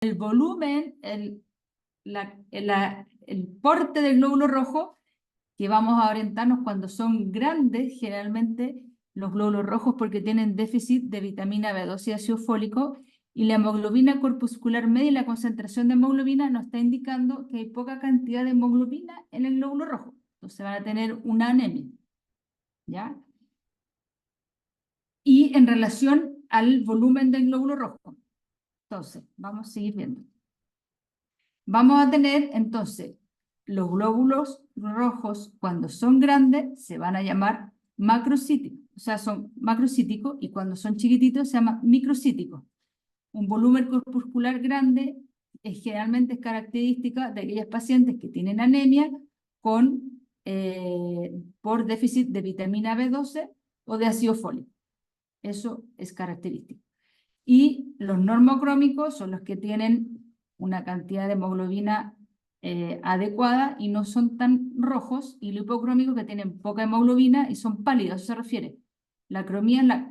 el volumen, el porte del glóbulo rojo, que vamos a orientarnos cuando son grandes, generalmente los glóbulos rojos porque tienen déficit de vitamina B12 y ácido fólico, y la hemoglobina corpuscular media y la concentración de hemoglobina nos está indicando que hay poca cantidad de hemoglobina en el glóbulo rojo. Entonces van a tener una anemia, ¿ya? Y en relación al volumen del glóbulo rojo. Entonces, vamos a seguir viendo. Vamos a tener, entonces, los glóbulos rojos, cuando son grandes, se van a llamar macrocíticos. O sea, son macrocíticos, y cuando son chiquititos, se llaman microcíticos. Un volumen corpuscular grande generalmente es característica de aquellas pacientes que tienen anemia por déficit de vitamina B12 o de ácido fólico. Eso es característico. Y los normocrómicos son los que tienen una cantidad de hemoglobina adecuada y no son tan rojos, y los hipocrómicos que tienen poca hemoglobina y son pálidos. A eso se refiere. La cromía,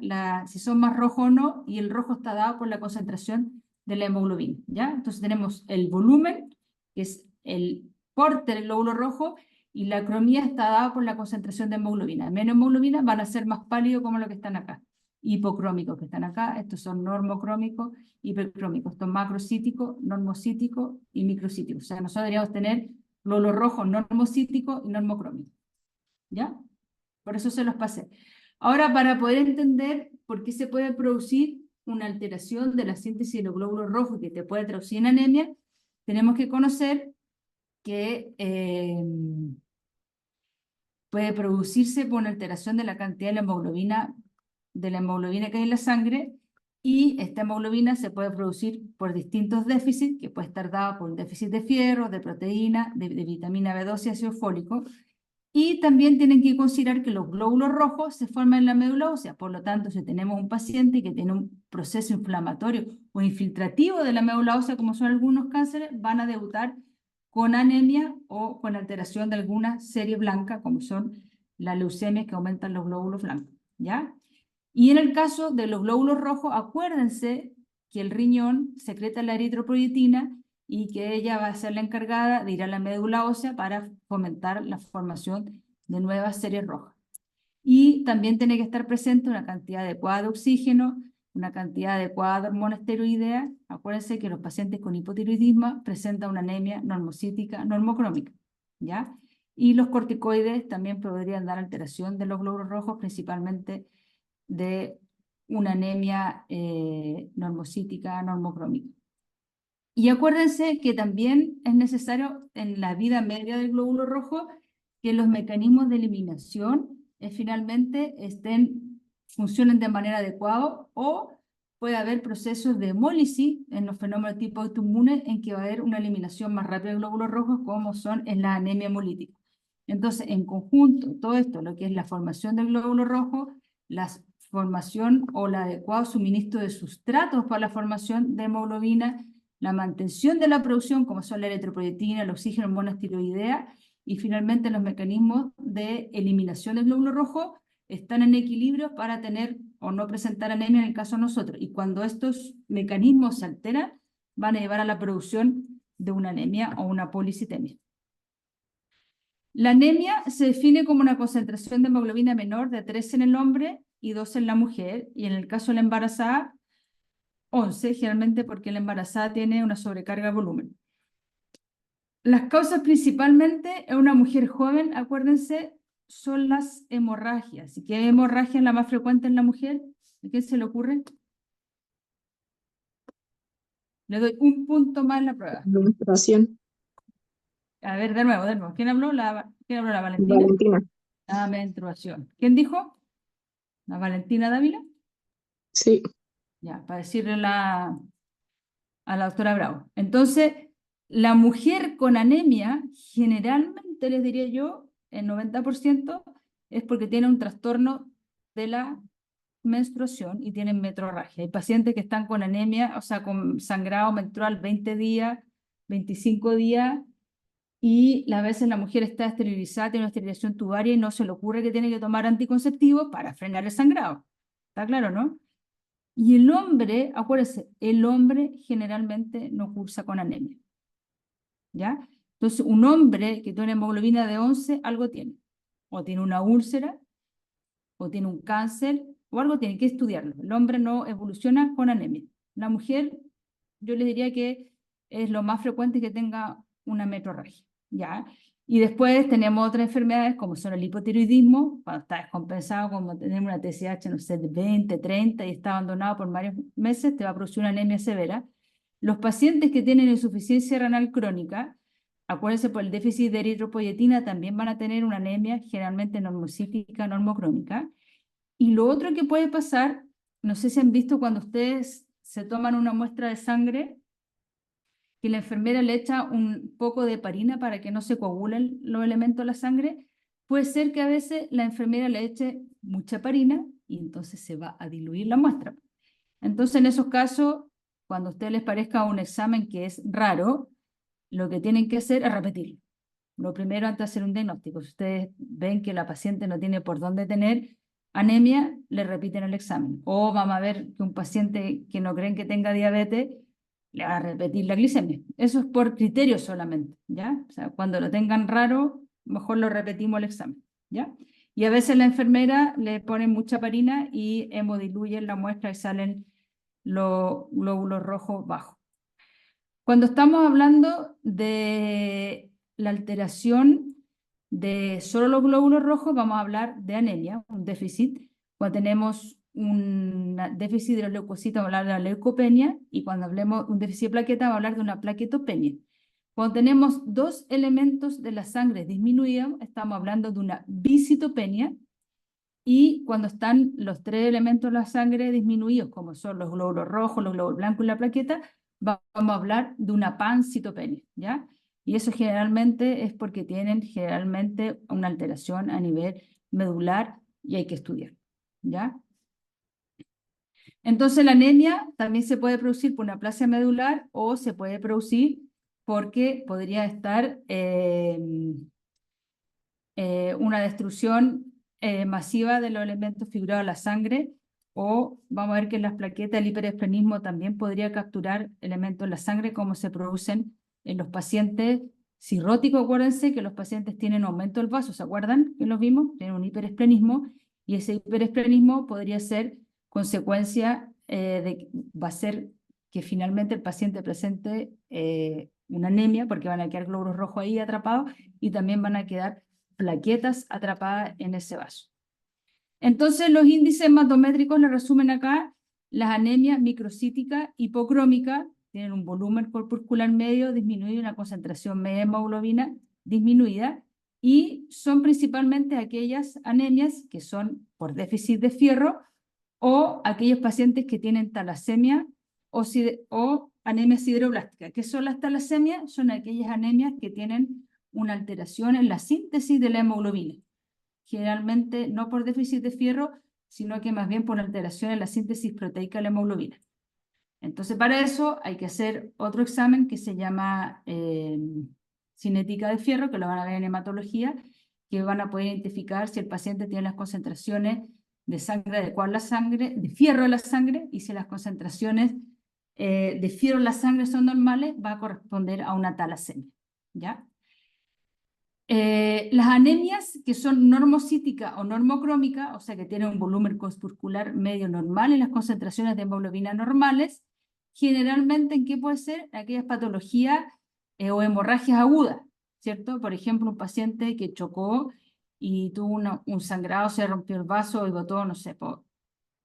si son más rojos o no, y el rojo está dado por la concentración de la hemoglobina, ¿ya? Entonces tenemos el volumen, que es el porte del glóbulo rojo, y la cromía está dada por la concentración de hemoglobina. Menos hemoglobina van a ser más pálidos, como los que están acá. Hipocrómicos que están acá, estos son normocrómicos, hipercrómicos, estos macrocíticos, normocíticos y microcíticos. O sea, nosotros deberíamos tener glóbulos rojos normocíticos y normocrómicos, ¿ya? Por eso se los pasé. Ahora, para poder entender por qué se puede producir una alteración de la síntesis de los glóbulos rojos que te puede traducir en anemia, tenemos que conocer que puede producirse por una alteración de la cantidad de la hemoglobina que hay en la sangre, y esta hemoglobina se puede producir por distintos déficits, que puede estar dado por un déficit de fierro, de proteína, de vitamina B12 y ácido fólico. Y también tienen que considerar que los glóbulos rojos se forman en la médula ósea. Por lo tanto, si tenemos un paciente que tiene un proceso inflamatorio o infiltrativo de la médula ósea, como son algunos cánceres, van a debutar con anemia o con alteración de alguna serie blanca, como son las leucemias que aumentan los glóbulos blancos, ¿ya? Y en el caso de los glóbulos rojos, acuérdense que el riñón secreta la eritropoyetina y que ella va a ser la encargada de ir a la médula ósea para fomentar la formación de nuevas series rojas. Y también tiene que estar presente una cantidad adecuada de oxígeno, una cantidad adecuada de hormona esteroidea. Acuérdense que los pacientes con hipotiroidismo presentan una anemia normocítica, normocrómica, ¿ya? Y los corticoides también podrían dar alteración de los glóbulos rojos, principalmente de una anemia normocítica, normocrómica. Y acuérdense que también es necesario en la vida media del glóbulo rojo que los mecanismos de eliminación finalmente funcionen de manera adecuada, o puede haber procesos de hemólisis en los fenómenos tipo autoinmunes en que va a haber una eliminación más rápida de glóbulos rojos, como son en la anemia hemolítica. Entonces, en conjunto, todo esto, lo que es la formación del glóbulo rojo, la formación o el adecuado suministro de sustratos para la formación de hemoglobina, la mantención de la producción, como son la eritropoyetina, el oxígeno, hormona esteroidea, y finalmente los mecanismos de eliminación del glóbulo rojo están en equilibrio para tener o no presentar anemia en el caso de nosotros. Y cuando estos mecanismos se alteran, van a llevar a la producción de una anemia o una policitemia. La anemia se define como una concentración de hemoglobina menor de 3 en el hombre y 2 en la mujer, y en el caso de la embarazada, 11, generalmente porque la embarazada tiene una sobrecarga de volumen. Las causas principalmente en una mujer joven, acuérdense, son las hemorragias. ¿Y qué hemorragia es la más frecuente en la mujer? ¿A quién se le ocurre? Le doy un punto más en la prueba. Menstruación. A ver, de nuevo. ¿Quién habló? ¿Quién habló? ¿La Valentina? Valentina. La menstruación. ¿Quién dijo? ¿La Valentina Dávila? Sí. Ya, para decirle a la doctora Bravo. Entonces, la mujer con anemia, generalmente les diría yo, el 90% es porque tiene un trastorno de la menstruación y tienen metrorragia. Hay pacientes que están con anemia, o sea, con sangrado menstrual 20 días, 25 días, y a veces la mujer está esterilizada, tiene una esterilización tubaria y no se le ocurre que tiene que tomar anticonceptivos para frenar el sangrado. ¿Está claro, no? Y el hombre, acuérdense, el hombre generalmente no cursa con anemia. ¿Ya? Entonces, un hombre que tiene hemoglobina de 11, algo tiene. O tiene una úlcera, o tiene un cáncer, o algo tiene que estudiarlo. El hombre no evoluciona con anemia. La mujer, yo le diría que es lo más frecuente que tenga una metrorragia, ¿ya? Y después tenemos otras enfermedades como son el hipotiroidismo, cuando está descompensado, como tenemos una TSH, no sé, de 20, 30 y está abandonado por varios meses, te va a producir una anemia severa. Los pacientes que tienen insuficiencia renal crónica, acuérdense, por el déficit de eritropoyetina también van a tener una anemia generalmente normocíclica, normocrónica. Y lo otro que puede pasar, no sé si han visto cuando ustedes se toman una muestra de sangre, que la enfermera le echa un poco de heparina para que no se coagulen los elementos de la sangre, puede ser que a veces la enfermera le eche mucha heparina y entonces se va a diluir la muestra. Entonces, en esos casos, cuando a ustedes les parezca un examen que es raro, lo que tienen que hacer es repetirlo. Lo primero antes de hacer un diagnóstico. Si ustedes ven que la paciente no tiene por dónde tener anemia, le repiten el examen. O vamos a ver que un paciente que no creen que tenga diabetes, le va a repetir la glicemia. Eso es por criterio solamente, ¿ya? O sea, cuando lo tengan raro, mejor lo repetimos el examen, ¿ya? Y a veces la enfermera le pone mucha heparina y hemodiluyen la muestra y salen los glóbulos rojos bajos. Cuando estamos hablando de la alteración de solo los glóbulos rojos, vamos a hablar de anemia, un déficit. Cuando tenemos un déficit de los leucocitos, vamos a hablar de la leucopenia, y cuando hablemos de un déficit de plaqueta, vamos a hablar de una plaquetopenia. Cuando tenemos dos elementos de la sangre disminuidos, estamos hablando de una viscitopenia, y cuando están los tres elementos de la sangre disminuidos, como son los glóbulos rojos, los glóbulos blancos y la plaqueta, vamos a hablar de una pancitopenia, ¿ya? Y eso generalmente es porque tienen generalmente una alteración a nivel medular y hay que estudiar, ¿ya? Entonces la anemia también se puede producir por una aplasia medular o se puede producir porque podría estar una destrucción masiva de los elementos fibrados de la sangre, o vamos a ver que en las plaquetas el hiperesplenismo también podría capturar elementos de la sangre como se producen en los pacientes cirróticos. Acuérdense que los pacientes tienen aumento del vaso, ¿se acuerdan que los vimos? Tienen un hiperesplenismo y ese hiperesplenismo podría ser consecuencia va a ser que finalmente el paciente presente una anemia porque van a quedar glóbulos rojos ahí atrapados y también van a quedar plaquetas atrapadas en ese vaso. Entonces, los índices hematométricos le resumen acá: las anemias microcíticas hipocrómicas tienen un volumen corpuscular medio disminuido y una concentración media de hemoglobina disminuida, y son principalmente aquellas anemias que son por déficit de fierro o aquellos pacientes que tienen talasemia o anemia sideroblástica. ¿Qué son las talasemias? Son aquellas anemias que tienen una alteración en la síntesis de la hemoglobina, generalmente no por déficit de fierro, sino que más bien por alteración en la síntesis proteica de la hemoglobina. Entonces, para eso hay que hacer otro examen que se llama cinética de fierro, que lo van a ver en hematología, que van a poder identificar si el paciente tiene las concentraciones de sangre adecuadas a la sangre, de fierro en la sangre, y si las concentraciones de fierro en la sangre son normales, va a corresponder a una talasemia, ¿ya? Las anemias que son normocíticas o normocrómicas, o sea que tienen un volumen corpuscular medio normal y las concentraciones de hemoglobina normales, generalmente ¿en qué puede ser? Aquellas patologías o hemorragias agudas, ¿cierto? Por ejemplo, un paciente que chocó y tuvo un sangrado, se rompió el vaso y botó, no sé, por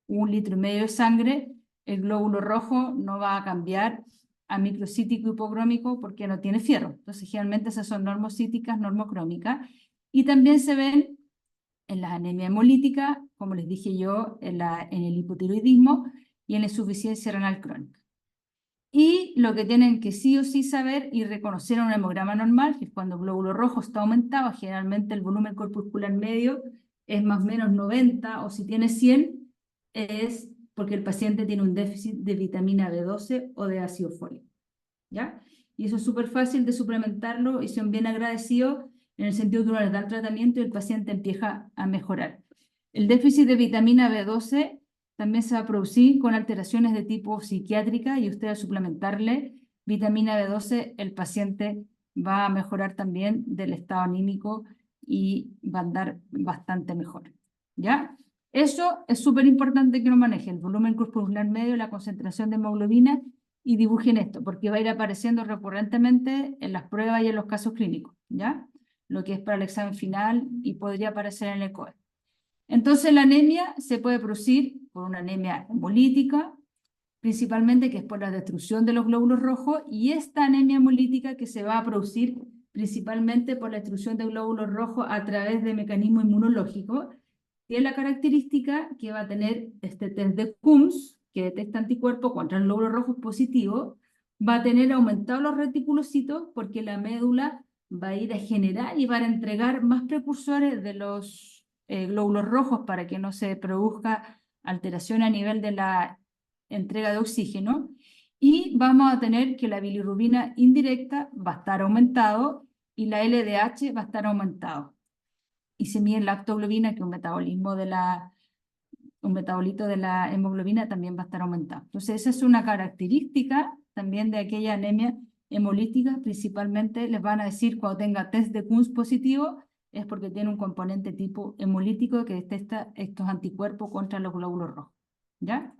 1,5 litros de sangre, el glóbulo rojo no va a cambiar a microcítico hipocrómico porque no tiene fierro. Entonces, generalmente esas son normocíticas, normocrómicas, y también se ven en las anemias hemolíticas, como les dije yo, en el hipotiroidismo y en la insuficiencia renal crónica. Y lo que tienen que sí o sí saber y reconocer en un hemograma normal, que es cuando el glóbulo rojo está aumentado, generalmente el volumen corpuscular medio es más o menos 90, o si tiene 100, es porque el paciente tiene un déficit de vitamina B12 o de ácido fólico, ¿ya? Y eso es súper fácil de suplementarlo y son bien agradecidos en el sentido que uno les da el tratamiento y el paciente empieza a mejorar. El déficit de vitamina B12 también se va a producir con alteraciones de tipo psiquiátrica y usted al suplementarle vitamina B12, el paciente va a mejorar también del estado anímico y va a andar bastante mejor. ¿Ya? Eso es súper importante que lo maneje, el volumen corporal medio, la concentración de hemoglobina, y dibujen esto, porque va a ir apareciendo recurrentemente en las pruebas y en los casos clínicos, ¿ya? Lo que es para el examen final y podría aparecer en el ECOE. Entonces la anemia se puede producir por una anemia hemolítica, principalmente que es por la destrucción de los glóbulos rojos, y esta anemia hemolítica que se va a producir principalmente por la destrucción de glóbulos rojos a través de mecanismos inmunológicos, tiene la característica que va a tener este test de Coombs, que detecta anticuerpos contra el glóbulo rojo positivo, va a tener aumentados los reticulocitos porque la médula va a ir a generar y va a entregar más precursores de los glóbulos rojos para que no se produzca alteración a nivel de la entrega de oxígeno, y vamos a tener que la bilirrubina indirecta va a estar aumentado y la LDH va a estar aumentado. Y se mide la lactoglobina, que es un metabolito de la hemoglobina, también va a estar aumentado. Entonces, esa es una característica también de aquella anemia hemolítica. Principalmente les van a decir cuando tenga test de Coombs positivo, es porque tiene un componente tipo hemolítico que detecta estos anticuerpos contra los glóbulos rojos. ¿Ya?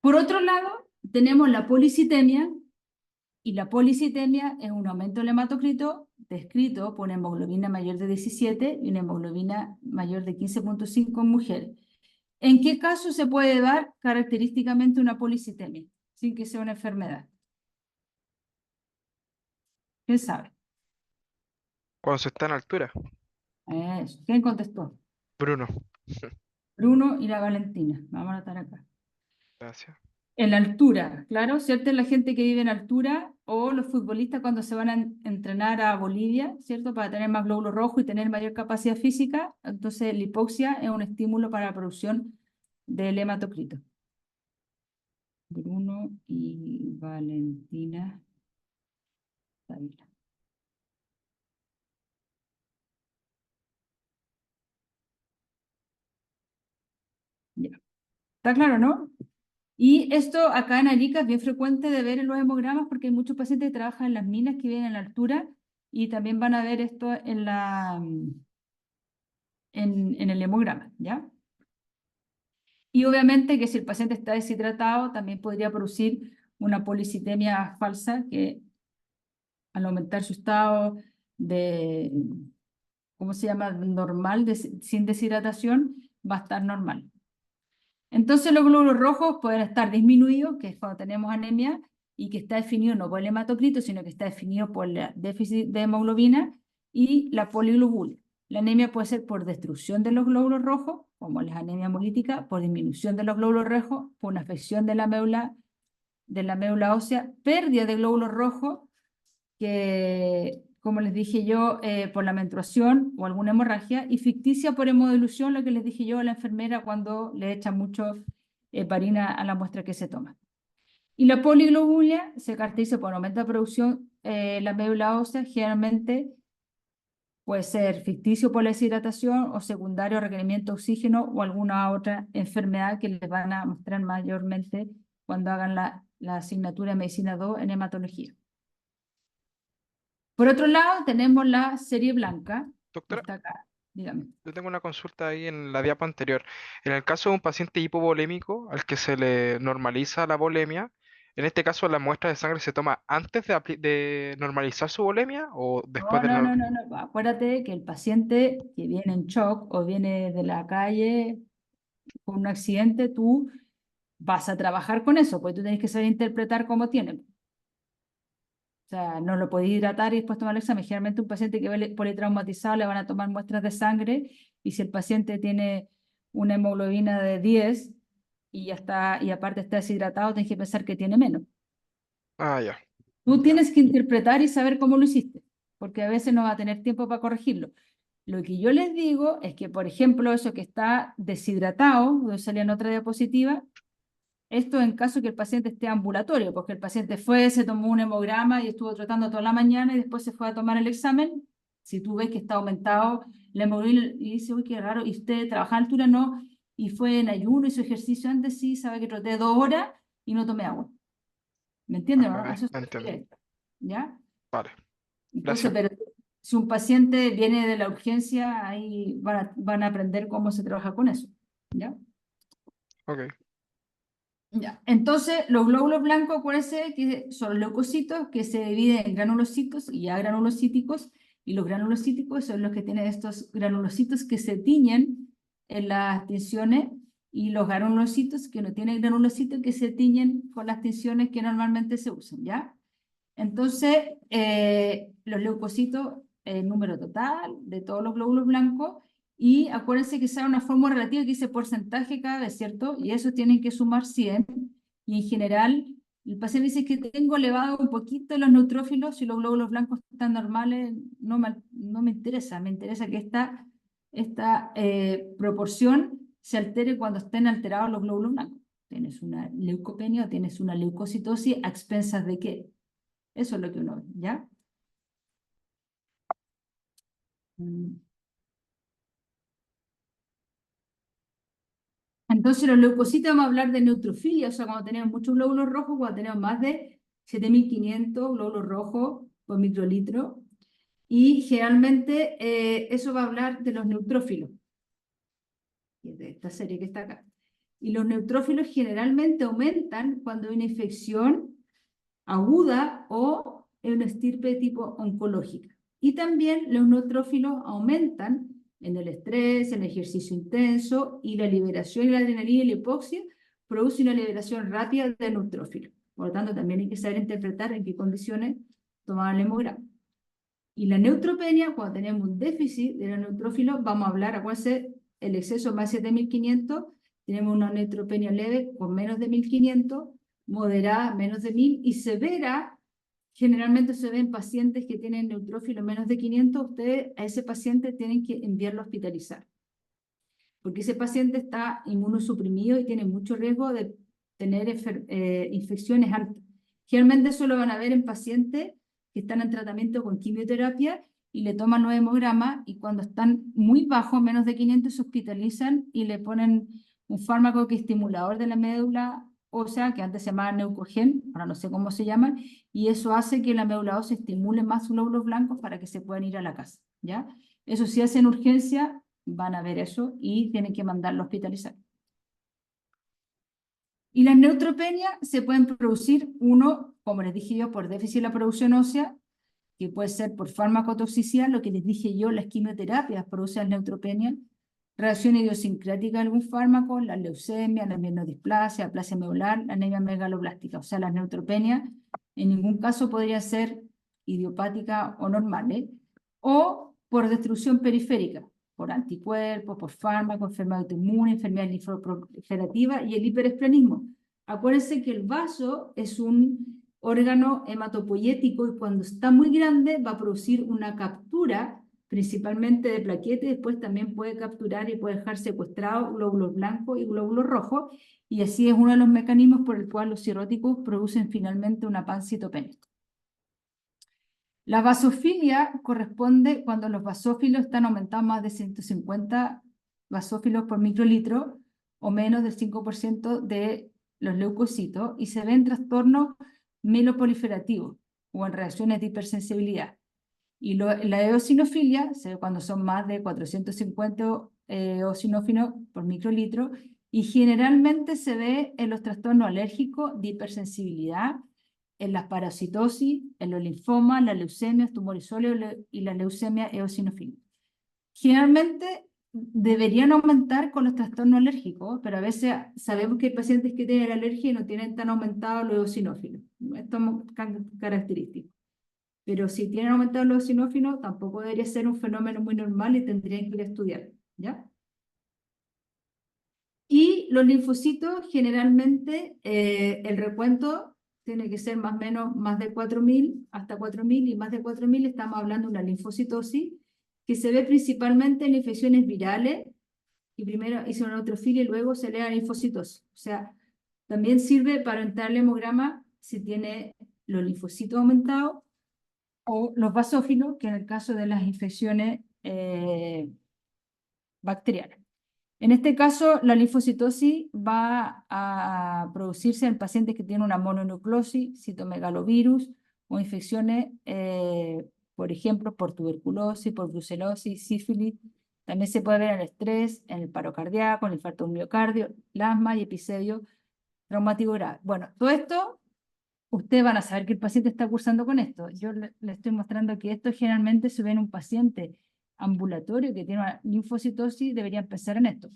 Por otro lado, tenemos la policitemia, y la policitemia es un aumento del hematocrito descrito por una hemoglobina mayor de 17 y una hemoglobina mayor de 15,5 en mujeres. ¿En qué caso se puede dar característicamente una policitemia sin que sea una enfermedad? ¿Quién sabe? Cuando se está en altura. Eso. ¿Quién contestó? Bruno. Bruno y la Valentina. Vamos a anotar acá. Gracias. En la altura, claro, ¿cierto? La gente que vive en altura o los futbolistas cuando se van a entrenar a Bolivia, ¿cierto? Para tener más glóbulos rojos y tener mayor capacidad física. Entonces, la hipoxia es un estímulo para la producción del hematocrito. Bruno y Valentina Dávila. Ya. ¿Está claro, no? Y esto acá en Arica es bien frecuente de ver en los hemogramas porque hay muchos pacientes que trabajan en las minas que viven en la altura y también van a ver esto en el hemograma, ¿ya? Y obviamente que si el paciente está deshidratado también podría producir una policitemia falsa que al aumentar su estado de, ¿cómo se llama? Normal, sin deshidratación, va a estar normal. Entonces los glóbulos rojos pueden estar disminuidos, que es cuando tenemos anemia, y que está definido no por el hematocrito, sino que está definido por el déficit de hemoglobina y la poliglobulia. La anemia puede ser por destrucción de los glóbulos rojos, como la anemia hemolítica, por disminución de los glóbulos rojos, por una afección de la médula ósea, pérdida de glóbulos rojos, que, como les dije yo, por la menstruación o alguna hemorragia, y ficticia por hemodilución, lo que les dije yo a la enfermera cuando le echa mucho heparina a la muestra que se toma. Y la poliglobulia se caracteriza por aumento de producción la médula ósea, generalmente puede ser ficticio por la deshidratación o secundario requerimiento de oxígeno o alguna otra enfermedad que les van a mostrar mayormente cuando hagan la asignatura de medicina 2 en hematología. Por otro lado, tenemos la serie blanca, que Doctora, está acá. Dígame. yo tengo una consulta ahí en la diapo anterior. En el caso de un paciente hipovolémico al que se le normaliza la volemia, en este caso la muestra de sangre se toma antes de normalizar su volemia o después No, de no, no, no, no. Acuérdate que el paciente que viene en shock o viene de la calle con un accidente, tú vas a trabajar con eso, porque tú tienes que saber interpretar cómo tiene. O sea, no lo podéis hidratar y después tomar el examen. Generalmente un paciente que ve politraumatizado le van a tomar muestras de sangre y si el paciente tiene una hemoglobina de 10 y ya está, y aparte está deshidratado, tienes que pensar que tiene menos. Ah, ya. Tú Ya. tienes que interpretar y saber cómo lo hiciste, porque a veces no va a tener tiempo para corregirlo. Lo que yo les digo es que, por ejemplo, eso que está deshidratado, donde salía en otra diapositiva, esto en caso que el paciente esté ambulatorio, porque el paciente fue, se tomó un hemograma y estuvo tratando toda la mañana y después se fue a tomar el examen, Si tú ves que está aumentado la hemoglobina y dices, uy, qué raro, y usted trabaja a altura, no, y fue en ayuno, hizo ejercicio antes, sí, sabe que troté 2 horas y no tomé agua. ¿Me entiendes, no? A eso se Entiendo. refiere esto, ¿ya? Vale, Entonces, gracias. pero si un paciente viene de la urgencia, ahí van a aprender cómo se trabaja con eso, ¿ya? Ok, Ya. Entonces, los glóbulos blancos, acuérdense que son leucocitos que se dividen en granulocitos y agranulocíticos, y los granulocíticos son los que tienen estos granulocitos que se tiñen en las tinciones, y los granulocitos que no tienen granulocitos que se tiñen con las tinciones que normalmente se usan, ¿ya? Entonces, los leucocitos, el número total de todos los glóbulos blancos, y acuérdense que sea una fórmula relativa que dice porcentaje cada vez, ¿cierto? Y eso tienen que sumar 100, y en general, el paciente dice que tengo elevado un poquito los neutrófilos, si los glóbulos blancos están normales, no me interesa, me interesa que esta proporción se altere cuando estén alterados los glóbulos blancos. Tienes una leucopenia o tienes una leucocitosis a expensas de qué. Eso es lo que uno ve, ¿ya? Entonces los leucocitos vamos a hablar de neutrofilia, o sea, cuando tenemos muchos glóbulos rojos, cuando tenemos más de 7500 glóbulos rojos por microlitro, y generalmente eso va a hablar de los neutrófilos, de esta serie que está acá. Y los neutrófilos generalmente aumentan cuando hay una infección aguda o en una estirpe de tipo oncológica. Y también los neutrófilos aumentan en el estrés, en el ejercicio intenso, y la liberación de la adrenalina y la hipoxia produce una liberación rápida de neutrófilos. Por lo tanto, también hay que saber interpretar en qué condiciones tomar el hemograma. Y la neutropenia, cuando tenemos un déficit de los neutrófilos, vamos a hablar, acuérdense, el exceso más de 7500, tenemos una neutropenia leve con menos de 1500, moderada menos de 1000, y severa, generalmente se ve en pacientes que tienen neutrófilos menos de 500, ustedes a ese paciente tienen que enviarlo a hospitalizar, porque ese paciente está inmunosuprimido y tiene mucho riesgo de tener infecciones altas. Generalmente eso lo van a ver en pacientes que están en tratamiento con quimioterapia y le toman 9 hemogramas, y cuando están muy bajos, menos de 500, se hospitalizan y le ponen un fármaco que es estimulador de la médula ósea, que antes se llamaba Neucogen, ahora no sé cómo se llama, y eso hace que la médula ósea estimule más glóbulos blancos para que se puedan ir a la casa, ¿ya? Eso sí hacen urgencia, van a ver eso y tienen que mandarlo a hospitalizar. Y las neutropenias se pueden producir, uno, como les dije yo, por déficit de la producción ósea, que puede ser por farmacotoxicidad, lo que les dije yo, las quimioterapias producen neutropenia, reacción idiosincrática de algún fármaco, la leucemia, la mielodisplasia, aplasia medular, la anemia megaloblástica. O sea, las neutropenias en ningún caso podrían ser idiopáticas o normales, o por destrucción periférica, por anticuerpos, por fármacos, enfermedad autoinmune, enfermedad linfoproliferativa y el hiperesplenismo. Acuérdense que el vaso es un órgano hematopoyético, y cuando está muy grande va a producir una captura principalmente de plaquetas, y después también puede capturar y puede dejar secuestrados glóbulos blancos y glóbulos rojos, y así es uno de los mecanismos por el cual los cirróticos producen finalmente una pancitopenia. La vasofilia corresponde cuando los basófilos están aumentados más de 150 basófilos por microlitro o menos del 5% de los leucocitos, y se ven trastornos mieloproliferativos o en reacciones de hipersensibilidad. Y la eosinofilia se ve cuando son más de 450 eosinófilos por microlitro, y generalmente se ve en los trastornos alérgicos de hipersensibilidad, en las parasitosis, en los linfomas, las leucemias, tumores sólidos y la leucemia eosinofílica. Generalmente deberían aumentar con los trastornos alérgicos, pero a veces sabemos que hay pacientes que tienen alergia y no tienen tan aumentados los eosinófilos. Esto es característico. Pero si tienen aumentado los eosinófilos, tampoco debería ser un fenómeno muy normal y tendrían que ir a estudiar, ¿ya? Y los linfocitos, generalmente, el recuento tiene que ser más o menos más de 4000, hasta 4000, y más de 4000 estamos hablando de una linfocitosis que se ve principalmente en infecciones virales, y primero hizo una neutrofilia y luego se eleva la linfocitosis. O sea, también sirve para entrar al hemograma si tiene los linfocitos aumentados, o los basófilos, que en el caso de las infecciones bacterianas. En este caso, la linfocitosis va a producirse en pacientes que tienen una mononucleosis, citomegalovirus o infecciones, por ejemplo, por tuberculosis, por brucelosis, sífilis. También se puede ver en el estrés, en el paro cardíaco, en el infarto de un miocardio, el asma y episodio traumático grave. Bueno, todo esto, ustedes van a saber que el paciente está cursando con esto. Yo le estoy mostrando que esto generalmente se ve en un paciente ambulatorio que tiene una linfocitosis, debería empezar en esto.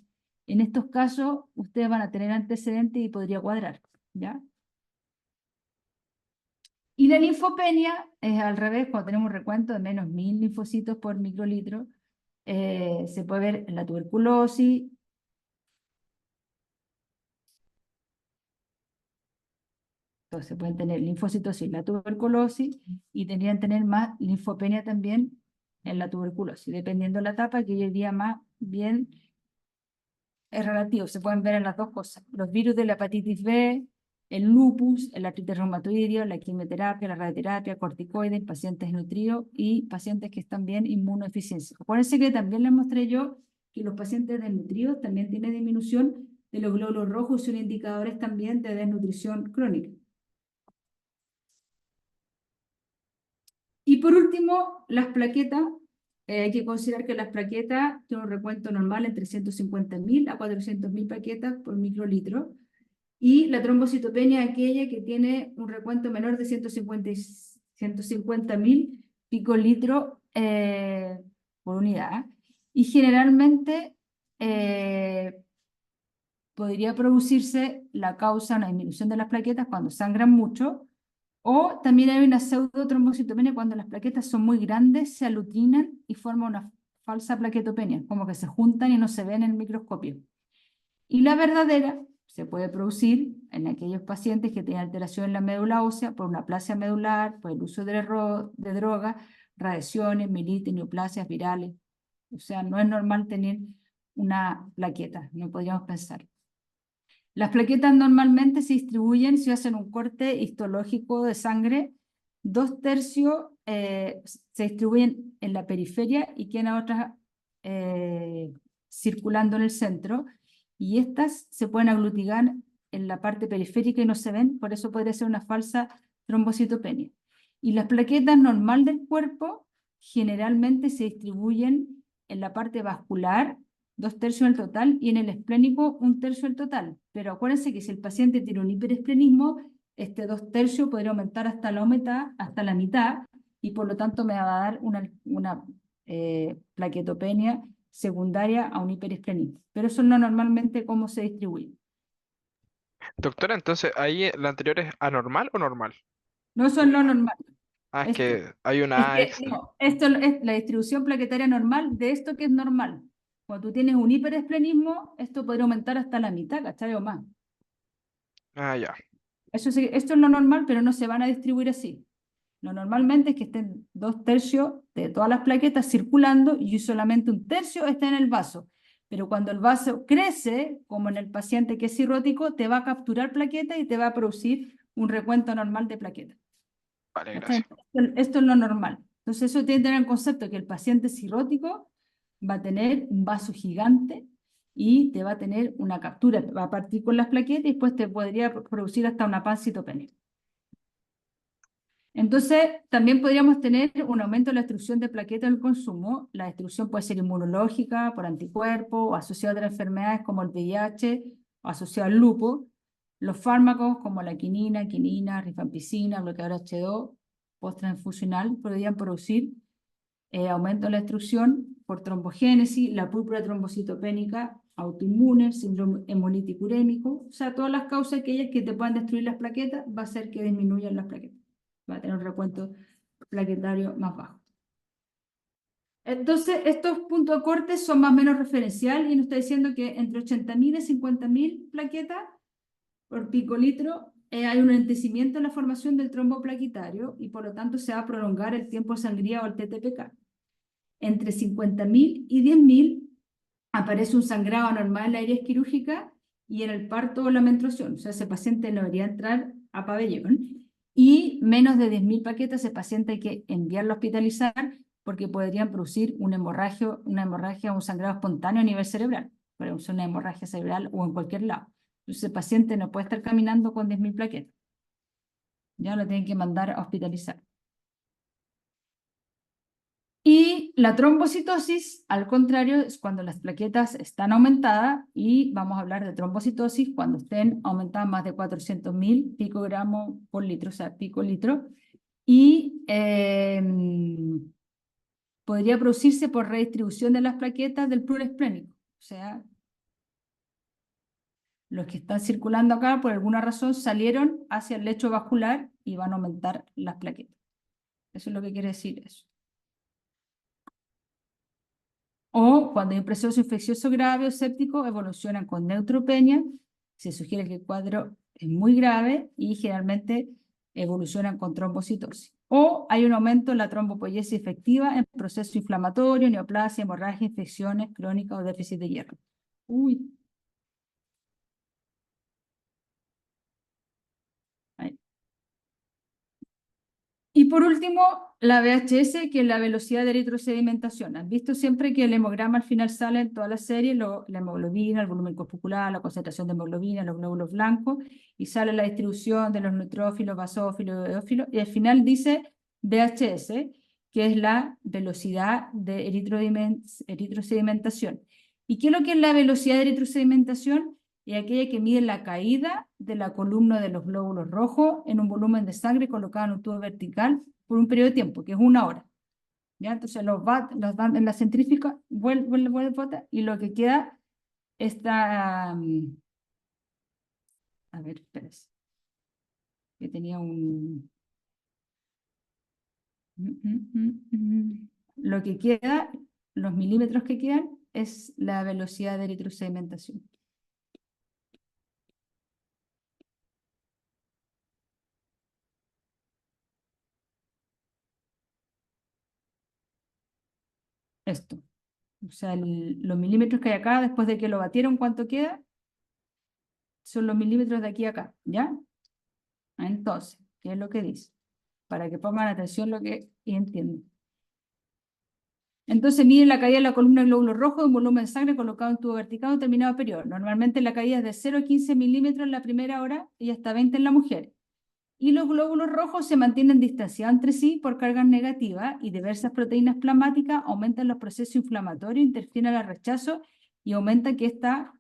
En estos casos, ustedes van a tener antecedentes y podría cuadrar, ¿ya? Y la linfopenia es al revés, cuando tenemos un recuento de menos 1000 linfocitos por microlitro, se puede ver en la tuberculosis. Entonces pueden tener linfocitosis en la tuberculosis y tendrían que tener más linfopenia también en la tuberculosis, dependiendo de la etapa, que hoy en día más bien es relativo, se pueden ver en las dos cosas. Los virus de la hepatitis B, el lupus, el artritis reumatoidea, la quimioterapia, la radioterapia, corticoides, pacientes nutridos y pacientes que están bien inmunodeficiencia. Acuérdense que también les mostré yo que los pacientes desnutridos también tienen disminución de los glóbulos rojos y son indicadores también de desnutrición crónica. Y por último, las plaquetas. Hay que considerar que las plaquetas tienen un recuento normal entre 150.000 a 400.000 plaquetas por microlitro. Y la trombocitopenia es aquella que tiene un recuento menor de 150.000 picolitros por unidad. Y generalmente podría producirse la causa, una disminución de las plaquetas cuando sangran mucho. O también hay una pseudotrombocitopenia cuando las plaquetas son muy grandes, se aglutinan y forman una falsa plaquetopenia, como que se juntan y no se ven en el microscopio. Y la verdadera se puede producir en aquellos pacientes que tienen alteración en la médula ósea por una aplasia medular, por el uso de drogas, radiaciones, mielitis, neoplasias virales. O sea, no es normal tener una plaqueta, no podríamos pensar. Las plaquetas normalmente se distribuyen, si hacen un corte histológico de sangre, 2/3 se distribuyen en la periferia y quedan otras circulando en el centro, y estas se pueden aglutinar en la parte periférica y no se ven, por eso podría ser una falsa trombocitopenia. Y las plaquetas normal del cuerpo generalmente se distribuyen en la parte vascular, 2/3 del total, y en el esplénico 1/3 del total. Pero acuérdense que si el paciente tiene un hiperesplenismo, este 2/3 podría aumentar hasta la mitad, y por lo tanto me va a dar una plaquetopenia secundaria a un hiperesplenismo. Pero eso no normalmente cómo se distribuye. Doctora, entonces ahí la anterior es anormal o normal. No, eso es lo normal. Ah, es Esto. que hay Es una A que extra. no, esto es la distribución plaquetaria normal de esto que es normal. Cuando tú tienes un hiperesplenismo, esto podría aumentar hasta la mitad, ¿cachai? O más. Ah, ya. Eso sí, esto es lo normal, pero no se van a distribuir así. Lo normalmente es que estén 2/3 de todas las plaquetas circulando y solamente 1/3 está en el vaso. Pero cuando el vaso crece, como en el paciente que es cirrótico, te va a capturar plaquetas y te va a producir un recuento normal de plaquetas. Vale, ¿Cachai? gracias. Esto es lo normal. Entonces eso tiene que tener en concepto que el paciente cirrótico va a tener un vaso gigante y te va a tener una captura, va a partir con las plaquetas y después te podría producir hasta una pancitopenia. Entonces, también podríamos tener un aumento de la destrucción de plaquetas en el consumo. La destrucción puede ser inmunológica, por anticuerpos, o asociada a otras enfermedades como el VIH, o asociada al lupus. Los fármacos como la quinina, rifampicina, bloqueador H2, posttransfusional, podrían producir aumento de la destrucción por trombogénesis, la púrpura trombocitopénica autoinmune, síndrome hemolítico urémico. O sea, todas las causas aquellas que te puedan destruir las plaquetas va a hacer que disminuyan las plaquetas. Va a tener un recuento plaquetario más bajo. Entonces, estos puntos de corte son más o menos referenciales y nos está diciendo que entre 80.000 y 50.000 plaquetas por picolitro hay un enlentecimiento en la formación del trombo plaquetario y por lo tanto se va a prolongar el tiempo de sangría o el TTPK. Entre 50.000 y 10.000 aparece un sangrado anormal en la herida quirúrgica y en el parto o la menstruación. O sea, ese paciente no debería entrar a pabellón. y menos de 10.000 plaquetas, ese paciente hay que enviarlo a hospitalizar porque podrían producir una hemorragia o un sangrado espontáneo a nivel cerebral, puede ser una hemorragia cerebral o en cualquier lado. Entonces el paciente no puede estar caminando con 10.000 plaquetas. Ya lo tienen que mandar a hospitalizar. Y la trombocitosis, al contrario, es cuando las plaquetas están aumentadas, y vamos a hablar de trombocitosis cuando estén aumentadas más de 400.000 picogramos por litro, o sea, picolitro, y podría producirse por redistribución de las plaquetas del pluriesplénico, o sea, los que están circulando acá por alguna razón salieron hacia el lecho vascular y van a aumentar las plaquetas. Eso es lo que quiere decir eso. O cuando hay un proceso infeccioso grave o séptico, evolucionan con neutropenia, se sugiere que el cuadro es muy grave y generalmente evolucionan con trombocitosis. O hay un aumento en la trombopoiesis efectiva en proceso inflamatorio, neoplasia, hemorragia, infecciones crónicas o déficit de hierro. Uy. Ahí. Y por último, la VHS, que es la velocidad de eritrosedimentación. Han visto siempre que el hemograma al final sale en toda la serie, la hemoglobina, el volumen corpuscular, la concentración de hemoglobina, los glóbulos blancos, y sale la distribución de los neutrófilos, basófilos, eófilos, y al final dice VHS, que es la velocidad de eritrosedimentación. ¿Y qué es lo que es la velocidad de eritrosedimentación? Es aquella que mide la caída de la columna de los glóbulos rojos en un volumen de sangre colocado en un tubo vertical por un periodo de tiempo, que es 1 hora. ¿Ya? Entonces los dan en la centrífuga, vuelve, y lo que queda está... a ver, espérese. Que tenía un... Lo que queda, los milímetros que quedan, es la velocidad de eritrosedimentación. Esto. O sea, los milímetros que hay acá, después de que lo batieron, ¿cuánto queda? Son los milímetros de aquí a acá, ¿ya? Entonces, ¿qué es lo que dice? Para que pongan atención lo que entienden. Entonces, miden la caída de la columna de glóbulos rojos de un volumen de sangre colocado en tubo vertical en un determinado periodo. Normalmente la caída es de 0 a 15 milímetros en la primera hora y hasta 20 en la mujer. Y los glóbulos rojos se mantienen distanciados entre sí por cargas negativas, y diversas proteínas plasmáticas aumentan los procesos inflamatorios, interfieren al rechazo y aumentan que esta